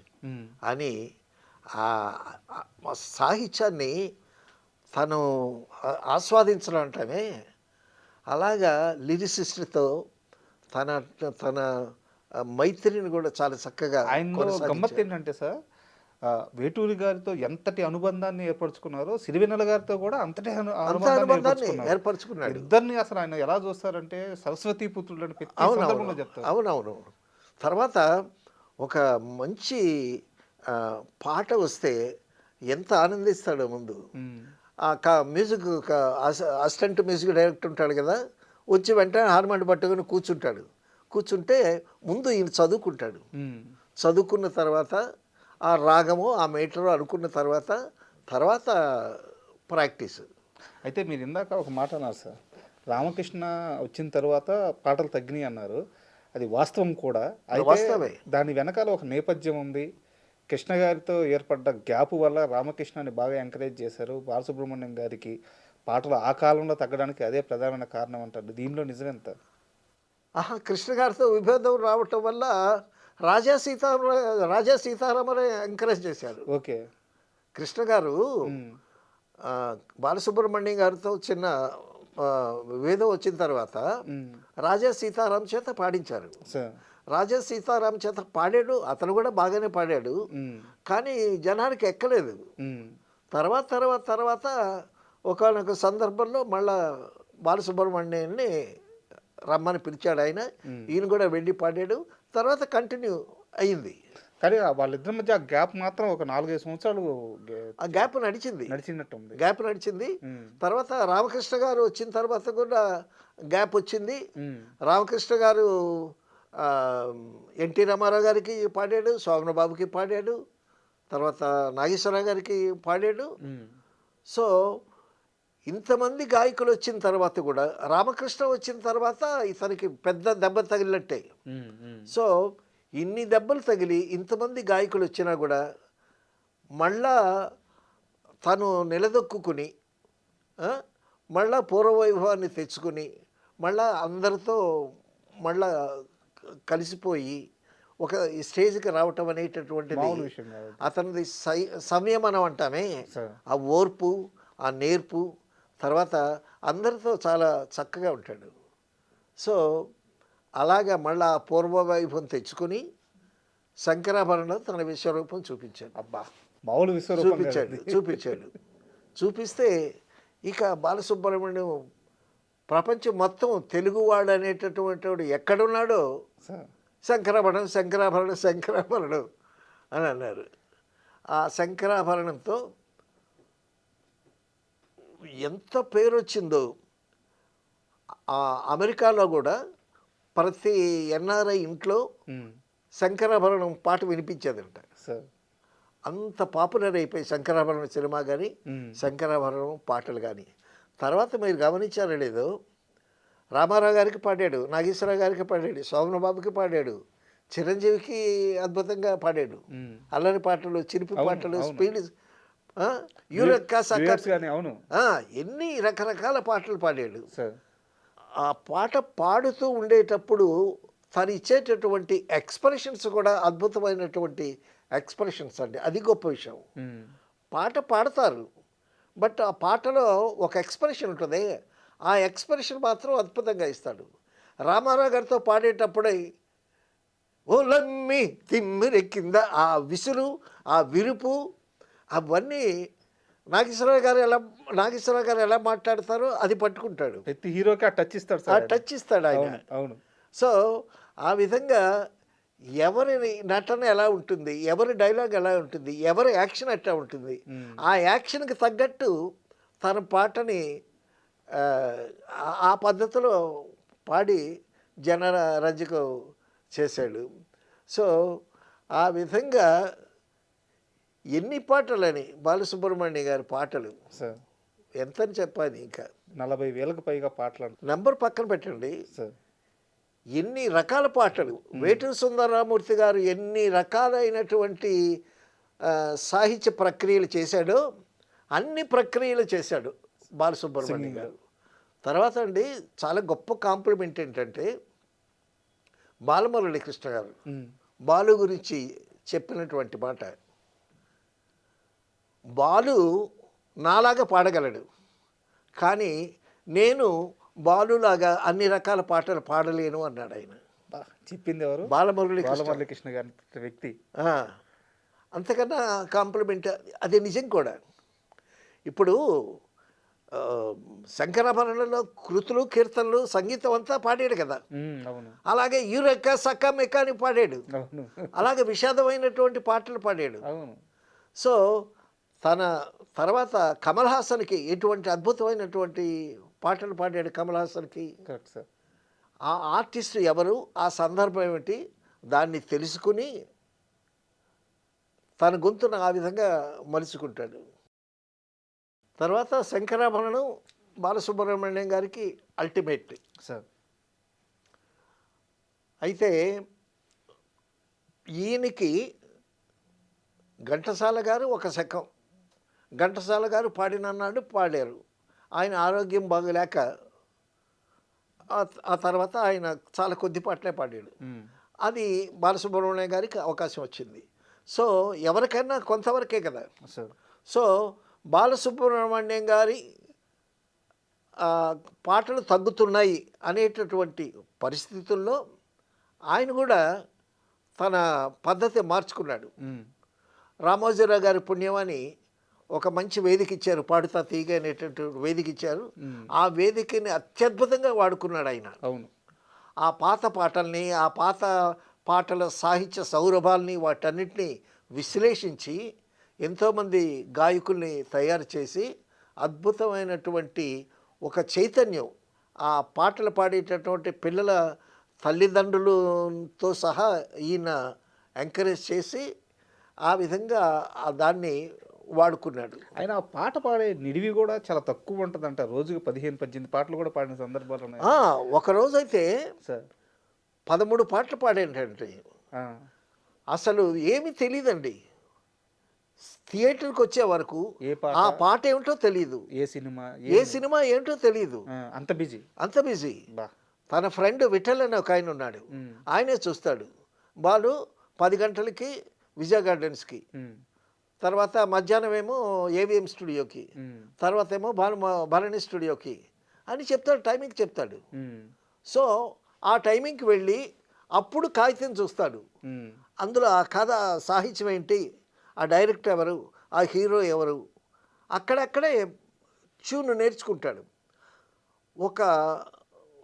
అని ఆ సాహిత్యాన్ని తను ఆస్వాదించడం అంటామే, అలాగా లిరిసిస్ట్తో తన మైత్రిని కూడా చాలా చక్కగా. ఆయన గమ్మత్ ఏంటంటే సార్, వేటూరి గారితో ఎంతటి అనుబంధాన్ని ఏర్పరచుకున్నారో సిరివెన్నెల గారితో కూడా అంతటి అనుబంధాన్ని ఏర్పరచుకున్నాడు. ఇద్దరిని అసలు ఆయన ఎలా చూస్తారంటే సరస్వతి పుత్రుడు అని చెప్తారు. అవునవును. తర్వాత ఒక మంచి పాట వస్తే ఎంత ఆనందిస్తాడో ముందు. మ్యూజిక్ అసిస్టెంట్ మ్యూజిక్ డైరెక్టర్ ఉంటాడు కదా, వచ్చి వెంటనే హార్మోని పట్టుకొని కూర్చుంటాడు. కూర్చుంటే ముందు ఈయన చదువుకుంటాడు. చదువుకున్న తర్వాత ఆ రాగము ఆ మీటరు అనుకున్న తర్వాత ప్రాక్టీస్. అయితే మీరు ఇందాక ఒక మాట అన్నారు సార్, రామకృష్ణ వచ్చిన తర్వాత పాటలు తగ్గినాయి అన్నారు. అది వాస్తవం కూడా. అయితే వాస్తవమే. దాని వెనకాల ఒక నేపథ్యం ఉంది. కృష్ణ గారితో ఏర్పడ్డ గ్యాప్ వల్ల రామకృష్ణని బాగా ఎంకరేజ్ చేశారు. బాలసుబ్రహ్మణ్యం గారికి పాటలు ఆ కాలంలో తగ్గడానికి అదే ప్రధానమైన కారణం అంటారు. దీనిలో నిజమెంత? కృష్ణ గారితో విభేదం రావటం వల్ల రాజా సీతారామనే ఎంకరేజ్ చేశారు. ఓకే. కృష్ణ గారు బాలసుబ్రహ్మణ్యం గారితో చిన్న విభేదం వచ్చిన తర్వాత రాజా సీతారాం చేత పాడించారు. రాజా సీతారాం చేత పాడాడు, అతను కూడా బాగానే పాడాడు, కానీ జనానికి ఎక్కలేదు. తర్వాత ఒకానొక సందర్భంలో మళ్ళా బాలసుబ్రహ్మణ్యాన్ని రమ్మని పిలిచాడు ఆయన. ఈయన కూడా వెళ్ళి పాడాడు. తర్వాత కంటిన్యూ అయ్యింది. కానీ వాళ్ళిద్దరి మధ్య ఆ గ్యాప్ మాత్రం ఒక 4-5 సంవత్సరాలు ఆ గ్యాప్ నడిచినట్టుంది. గ్యాప్ నడిచింది. తర్వాత రామకృష్ణ గారు వచ్చిన తర్వాత కూడా గ్యాప్ వచ్చింది. రామకృష్ణ గారు ఎన్టీ రామారావు గారికి పాడాడు, శోభన బాబుకి పాడాడు, తర్వాత నాగేశ్వరరావు గారికి పాడాడు. సో ఇంతమంది గాయకులు వచ్చిన తర్వాత కూడా రామకృష్ణ వచ్చిన తర్వాత ఇతనికి పెద్ద దెబ్బ తగిలినట్టే. సో ఇన్ని దెబ్బలు తగిలి ఇంతమంది గాయకులు వచ్చినా కూడా మళ్ళా తను నిలదొక్కుని మళ్ళా పూర్వవైభవాన్ని తెచ్చుకుని మళ్ళా అందరితో మళ్ళా కలిసిపోయి ఒక స్టేజ్కి రావటం అనేటటువంటిది అతనిది సంయమనం అంటామే. ఆ ఓర్పు, ఆ నేర్పు, తర్వాత అందరితో చాలా చక్కగా ఉంటాడు. సో అలాగా మళ్ళా ఆ పూర్వవైభవం తెచ్చుకుని శంకరాభరణంలో తన విశ్వరూపం చూపించాడు. అబ్బా, మామూలు విశ్వరూపం చూపిస్తే ఇక బాలసుబ్రహ్మణ్యం ప్రపంచం మొత్తం తెలుగువాడు అనేటటువంటి వాడు ఎక్కడున్నాడో శంకరాభరణం అని అన్నారు. ఆ శంకరాభరణంతో ఎంత పేరు వచ్చిందో అమెరికాలో కూడా ప్రతి ఎన్ఆర్ఐ ఇంట్లో శంకరాభరణం పాట వినిపించేదంట. అంత పాపులర్ అయిపోయి శంకరాభరణం సినిమా కానీ శంకరాభరణం పాటలు కానీ. తర్వాత మీరు గమనించారో లేదో, రామారావు గారికి పాడాడు, నాగేశ్వరరావు గారికి పాడాడు, శోభన బాబుకి పాడాడు, చిరంజీవికి అద్భుతంగా పాడాడు. అల్లరి పాటలు, చిలిపి పాటలు, స్పీడ్, ఎన్ని రకరకాల పాటలు పాడాడు. ఆ పాట పాడుతూ ఉండేటప్పుడు తను ఇచ్చేటటువంటి ఎక్స్ప్రెషన్స్ కూడా అద్భుతమైనటువంటి ఎక్స్ప్రెషన్స్ అండి. అది గొప్ప విషయం. పాట పాడతారు, బట్ ఆ పాటలో ఒక ఎక్స్ప్రెషన్ ఉంటుంది. ఆ ఎక్స్ప్రెషన్ మాత్రం అద్భుతంగా ఇస్తాడు. రామారావు గారితో పాడేటప్పుడే ఓలమ్మి తిమ్మిరెక్కింద ఆ విసురు, ఆ విరుపు, అవన్నీ నాగేశ్వరరావు గారు ఎలా మాట్లాడతారో అది పట్టుకుంటాడు. ప్రతి హీరోకి ఆ టచ్ ఇస్తాడు ఆయన. అవును. సో ఆ విధంగా ఎవరి నటన ఎలా ఉంటుంది, ఎవరి డైలాగ్ ఎలా ఉంటుంది, ఎవరి యాక్షన్ ఎట్లా ఉంటుంది, ఆ యాక్షన్కి తగ్గట్టు తన పాటని ఆ పద్ధతిలో పాడి జనరంజకం చేశాడు. సో ఆ విధంగా ఎన్ని పాటలని బాలసుబ్రహ్మణ్యం గారి పాటలు ఎంతని చెప్పాలి. ఇంకా 40,000కు పైగా పాటలు. నంబర్ పక్కన పెట్టండి, ఎన్ని రకాల పాటలు. వేటూరి సుందరరామూర్తి గారు ఎన్ని రకాలైనటువంటి సాహిత్య ప్రక్రియలు చేశాడో అన్ని ప్రక్రియలు చేశాడు బాలసుబ్రహ్మణ్యం గారు. తర్వాత అండి చాలా గొప్ప కాంప్లిమెంట్ ఏంటంటే బాలమురళీ కృష్ణ గారు బాలు గురించి చెప్పినటువంటి మాట, బాలు నాలాగా పాడగలడు, కానీ నేను బాలులాగా అన్ని రకాల పాటలు పాడలేను అన్నాడు ఆయన. చెప్పింది ఎవరు? బాలమురళీ కృష్ణ గారి వ్యక్తి. అంతకన్నా కాంప్లిమెంట్ అది నిజం కూడా. ఇప్పుడు శంకరాభరణంలో కృతులు, కీర్తనలు, సంగీతం అంతా పాడాడు కదా. అలాగే యూరెక్క సక్క మెక్క అని పాడాడు. అలాగే విషాదమైనటువంటి పాటలు పాడాడు. సో తన తర్వాత కమల్ హాసన్కి ఎటువంటి అద్భుతమైనటువంటి పాటలు పాడాడు. కమల్ హాసన్కి ఆ ఆర్టిస్ట్ ఎవరు, ఆ సందర్భం ఏమిటి, దాన్ని తెలుసుకుని తన గొంతును ఆ విధంగా మలుచుకుంటాడు. తర్వాత శంకరాభరణం బాలసుబ్రహ్మణ్యం గారికి అల్టిమేట్. సార్. అయితే ఈయనకి ఘంటసాల గారు ఒక శకం, ఘంటసాల గారు పాడినన్నాడు పాడారు. ఆయన ఆరోగ్యం బాగలేక ఆ తర్వాత ఆయన చాలా కొద్ది పాటలే పాడాడు. అది బాలసుబ్రహ్మణ్యం గారికి అవకాశం వచ్చింది. సో ఎవరికైనా కొంతవరకే కదా. సార్. సో బాలసుబ్రహ్మణ్యం గారి పాటలు తగ్గుతున్నాయి అనేటటువంటి పరిస్థితుల్లో ఆయన కూడా తన పద్ధతి మార్చుకున్నాడు. రామోజీరావు గారి పుణ్యమని ఒక మంచి వేదిక ఇచ్చారు, పాడుతా తీగ అనేటటువంటి వేదిక ఇచ్చారు. ఆ వేదికని అత్యద్భుతంగా వాడుకున్నాడు ఆయన. అవును. ఆ పాత పాటల్ని, ఆ పాత పాటల సాహిత్య సౌరభాల్ని వాటన్నిటిని విశ్లేషించి ఎంతోమంది గాయకుల్ని తయారు చేసి అద్భుతమైనటువంటి ఒక చైతన్యం ఆ పాటలు పాడేటటువంటి పిల్లల తల్లిదండ్రులతో సహా ఈయన ఎంకరేజ్ చేసి ఆ విధంగా దాన్ని వాడుకున్నాడు. ఆయన ఆ పాట పాడే నిడివి కూడా చాలా తక్కువ ఉంటుందంట. రోజుకి 15-18 పాటలు కూడా పాడిన సందర్భాలు ఉన్నాయి. ఒకరోజైతే సార్ 13 పాటలు పాడేంటంటే అసలు ఏమీ తెలియదండి. థియేటర్కి వచ్చే వరకు ఆ పాట ఏమిటో తెలియదు, ఏ సినిమా ఏంటో తెలియదు. అంత బిజీ. తన ఫ్రెండ్ విఠల్ అని ఒక ఆయన ఉన్నాడు, ఆయనే చూస్తాడు. వాళ్ళు 10 గంటలకి విజయ గార్డెన్స్కి, తర్వాత మధ్యాహ్నం ఏమో ఏవిఎం స్టూడియోకి, తర్వాత ఏమో భరణి స్టూడియోకి అని చెప్తాడు, టైమింగ్ చెప్తాడు. సో ఆ టైమింగ్కి వెళ్ళి అప్పుడు కాగితం చూస్తాడు. అందులో ఆ కథ సాహిత్యం ఏంటి, ఆ డైరెక్టర్ ఎవరు, ఆ హీరో ఎవరు, అక్కడక్కడే ట్యూన్ నేర్చుకుంటాడు.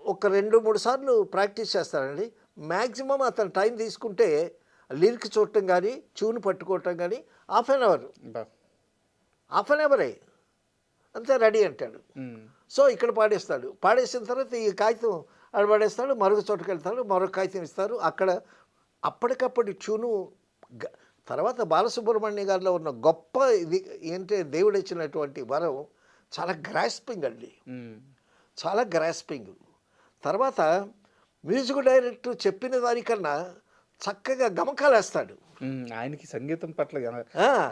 ఒక 2-3 సార్లు ప్రాక్టీస్ చేస్తాడండి. మ్యాక్సిమం అతను టైం తీసుకుంటే లిరిక్ చూడటం కానీ ట్యూన్ పట్టుకోవటం కానీ హాఫ్ అన్ అవరే అంతే, రెడీ అంటాడు. సో ఇక్కడ పాడేస్తాడు. పాడేసిన తర్వాత ఈ కాగితం ఆడ పడేస్తాడు, మరొక చోటుకి వెళ్తాడు, మరొక కాగితం ఇస్తారు. అక్కడ అప్పటికప్పటి ట్యూను. తర్వాత బాలసుబ్రహ్మణ్యం గారిలో ఉన్న గొప్ప ఇది ఏంటంటే దేవుడు ఇచ్చినటువంటి వరం చాలా గ్రాస్పింగ్ అండి, చాలా గ్రాస్పింగ్. తర్వాత మ్యూజిక్ డైరెక్టర్ చెప్పిన దానికన్నా చక్కగా గమకాలు వేస్తాడు. ఆయనకి సంగీతం పట్ల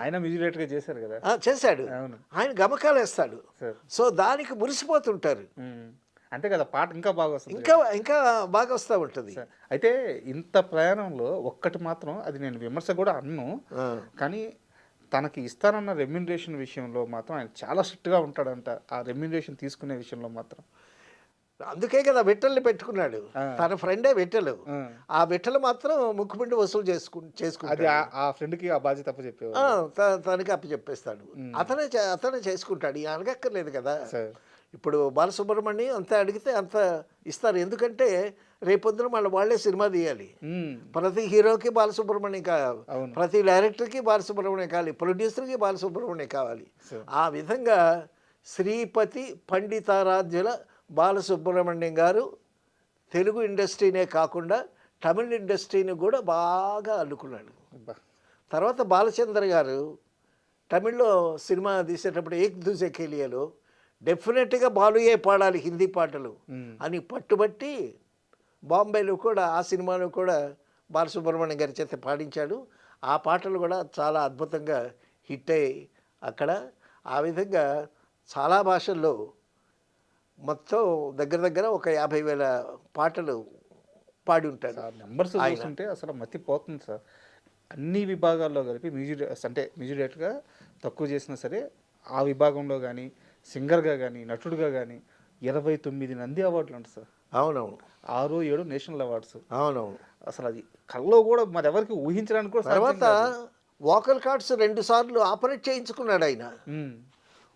ఆయన మ్యూజిక్ డైరెక్టర్గా చేశారు కదా, చేశాడు. ఆయన గమకాలు వేస్తాడు. సో దానికి మురిసిపోతుంటారు. అంతే కదా, పాట ఇంకా బాగా వస్తుంది, ఇంకా బాగా వస్తూ ఉంటుంది. అయితే ఇంత ప్రయాణంలో ఒక్కటి మాత్రం, అది నేను విమర్శ కూడా అన్ను, కానీ తనకి ఇస్తానన్న రెమ్యునరేషన్ విషయంలో మాత్రం ఆయన చాలా స్ట్రిక్ట్గా ఉంటాడంట. ఆ రెమ్యునరేషన్ తీసుకునే విషయంలో మాత్రం. అందుకే కదా విట్టల్ని పెట్టుకున్నాడు, తన ఫ్రెండే విట్టలు. ఆ విట్టలు మాత్రం ముక్కుపిండి వసూలు చేసుకుంటాడు. ఆ ఫ్రెండ్కి ఆ బాధ్యత అప్పచెప్పేవాడు, తనకి అప్పచెప్పేస్తాడు. అతనే చేసుకుంటాడు, ఈ అడగక్కర్లేదు కదా. ఇప్పుడు బాలసుబ్రహ్మణ్యం అంత అడిగితే అంత ఇస్తారు. ఎందుకంటే రేపొద్దున వాళ్ళే సినిమా తీయాలి. ప్రతి హీరోకి బాలసుబ్రహ్మణ్యం కావాలి, ప్రతి డైరెక్టర్కి బాలసుబ్రహ్మణ్యం కావాలి, ప్రొడ్యూసర్కి బాలసుబ్రహ్మణ్యం కావాలి. ఆ విధంగా శ్రీపతి పండితారాధ్యుల బాలసుబ్రహ్మణ్యం గారు తెలుగు ఇండస్ట్రీనే కాకుండా తమిళ ఇండస్ట్రీని కూడా బాగా అల్లుకున్నాడు. తర్వాత బాలచంద్ర గారు తమిళ్లో సినిమా తీసేటప్పుడు ఏక్ దూసే కేలియాలో డెఫినెట్గా బాలుయే పాడాలి హిందీ పాటలు అని పట్టుబట్టి బాంబేలో కూడా ఆ సినిమాలో కూడా బాలసుబ్రహ్మణ్యం గారి చేత పాడించాడు. ఆ పాటలు కూడా చాలా అద్భుతంగా హిట్ అయ్యి అక్కడ. ఆ విధంగా చాలా భాషల్లో మొత్తం దగ్గర ఒక 50,000 పాటలు పాడి ఉంటాడు. నెంబర్స్ చూస్తుంటే అసలు మతిపోతుంది సార్. అన్ని విభాగాల్లో కలిపి మ్యూజిక్ డైరెక్టర్గా తక్కువ చేసినా సరే ఆ విభాగంలో కానీ సింగర్గా కానీ నటుడుగా కానీ 29 నంది అవార్డులు అంట సార్. అవునవును. 6-7 నేషనల్ అవార్డ్స్. అవునవును. అసలు అది కల్లో కూడా మరి ఎవరికి ఊహించడానికి కూడా. తర్వాత వోకల్ కార్డ్స్ 2 సార్లు ఆపరేట్ చేయించుకున్నాడు ఆయన.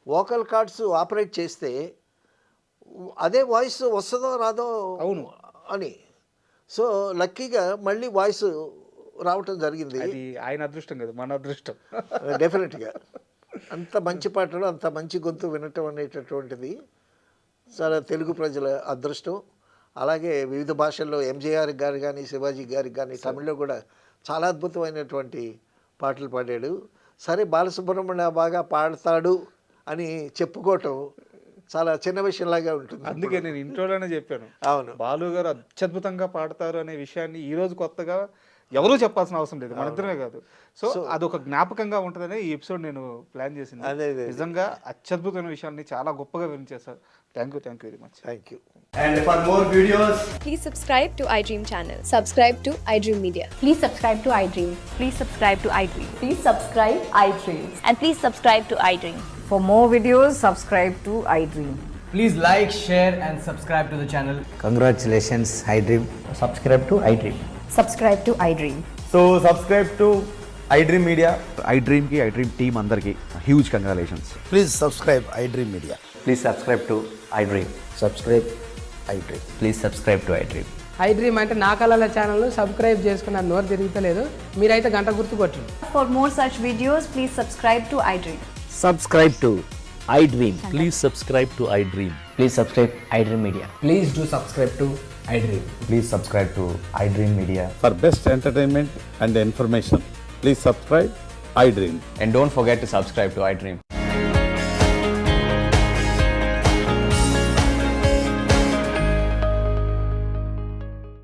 వోకల్ కార్డ్స్ ఆపరేట్ చేస్తే అదే వాయిస్ వస్తుందో రాదో అవును అని. సో లక్కీగా మళ్ళీ వాయిస్ రావటం జరిగింది. అది ఆయన అదృష్టం కదా, మన అదృష్టం. డెఫినెట్గా అంత మంచి పాటలు, అంత మంచి గొంతు వినటం అనేటటువంటిది చాలా తెలుగు ప్రజల అదృష్టం. అలాగే వివిధ భాషల్లో ఎంజేఆర్ గారు కానీ శివాజీ గారికి కానీ తమిళ్లో కూడా చాలా అద్భుతమైనటువంటి పాటలు పాడాడు. సరే బాలసుబ్రహ్మణ్య బాగా పాడతాడు అని చెప్పుకోవటం చాలా చిన్న విషయంలాగా ఉంటుంది. అందుకే నేను ఇంట్రోలోనే చెప్పాను, అవును, బాలు గారు అత్యద్భుతంగా పాడతారు అనే విషయాన్ని ఈ రోజు కొత్తగా ఎవరూ చెప్పాల్సిన అవసరం లేదు, మన ఇద్దరమే కాదు. సో అదొక జ్ఞాపకంగా ఉంటుందనే ఈ ఎపిసోడ్ నేను ప్లాన్ చేసింది. నిజంగా అత్యద్భుతమైన విషయాన్ని చాలా గొప్పగా వివరించేశారు. Thank you very much. Thank you. And for more videos, Please subscribe to iDream channel. Subscribe to iDream Media. Please subscribe to iDream. Please subscribe to iDream. Please subscribe iDream. And please subscribe to iDream. For more videos, subscribe to iDream. please like, share, and subscribe to the channel. Congratulations, iDream. Subscribe to iDream. Subscribe to iDream. So subscribe to iDream Media. iDream ki iDream team andarki huge congratulations. Please subscribe iDream Media. Please subscribe to iDream. Subscribe iDream. Please subscribe to iDream. iDream అంటే నా కళల channel subscribe చేసుకున్న నోరు తిరుగుతలేదు, మీరైతే గంట గుర్తు కొట్టండి. For more such videos, please subscribe to iDream. Subscribe to iDream. Please subscribe to iDream. Please subscribe iDream Media. Please do subscribe to iDream. Please subscribe to iDream Media. For best entertainment and information, please subscribe iDream. And don't forget to subscribe to iDream.